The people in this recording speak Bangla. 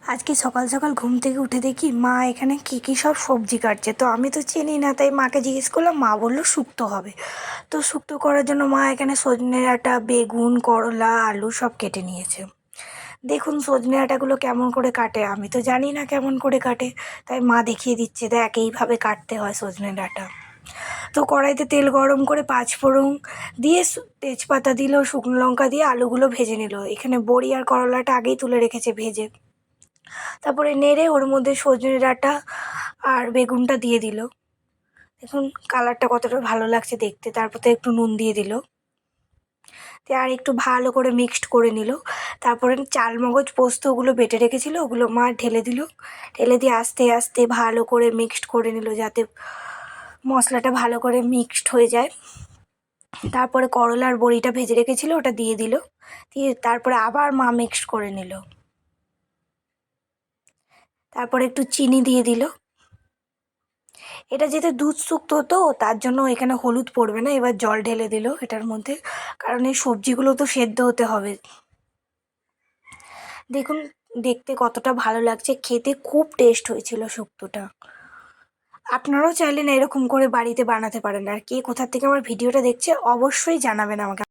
আজকে সকাল সকাল ঘুম থেকে উঠে দেখি মা এখানে কী কী সব সবজি কাটছে। তো আমি তো চিনি না, তাই মাকে জিজ্ঞেস করলাম। মা বললো শুক্তো হবে। তো শুক্তো করার জন্য মা এখানে সজনে ডাঁটা, বেগুন, করলা, আলু সব কেটে নিয়েছে। দেখুন সজনে ডাঁটাগুলো কেমন করে কাটে, আমি তো জানি না কেমন করে কাটে। তাই মা দেখিয়ে দিচ্ছে, দেখ এইভাবে কাটতে হয় সজনে ডাঁটা। তো কড়াইতে তেল গরম করে পাঁচফোড়ন দিয়ে তেজপাতা দিল, শুকনো লঙ্কা দিয়ে আলুগুলো ভেজে নিল। এখানে বড়ি আর করলাটা আগেই তুলে রেখেছে ভেজে। তারপরে নেড়ে ওর মধ্যে সজনে ডাঁটা আর বেগুনটা দিয়ে দিল। দেখুন কালারটা কতটা ভালো লাগছে দেখতে। তারপর তো একটু নুন দিয়ে দিল, দিয়ে আর একটু ভালো করে মিক্সড করে নিল। তারপরে চালমগজ পোস্ত ওগুলো বেটে রেখেছিল, ওগুলো মা ঢেলে দিল। ঢেলে দিয়ে আস্তে আস্তে ভালো করে মিক্সড করে নিল, যাতে মশলাটা ভালো করে মিক্সড হয়ে যায়। তারপরে করলার বড়িটা ভেজে রেখেছিল ওটা দিয়ে দিল, দিয়ে তারপরে আবার মা মিক্সড করে নিল। তারপরে একটু চিনি দিয়ে দিল। এটা যেহেতু দুধ শুক্তো, তো তার জন্য এখানে হলুদ পড়বে না। এবার জল ঢেলে দিল এটার মধ্যে, কারণ এই সবজিগুলো তো সেদ্ধ হতে হবে। দেখুন দেখতে কতটা ভালো লাগছে, খেতে খুব টেস্ট হয়েছিল শুক্তোটা। আপনারাও চাইলে না এরকম করে বাড়িতে বানাতে পারেন। আর কে কোথা থেকে আমার ভিডিওটা দেখছে অবশ্যই জানাবেন আমাকে।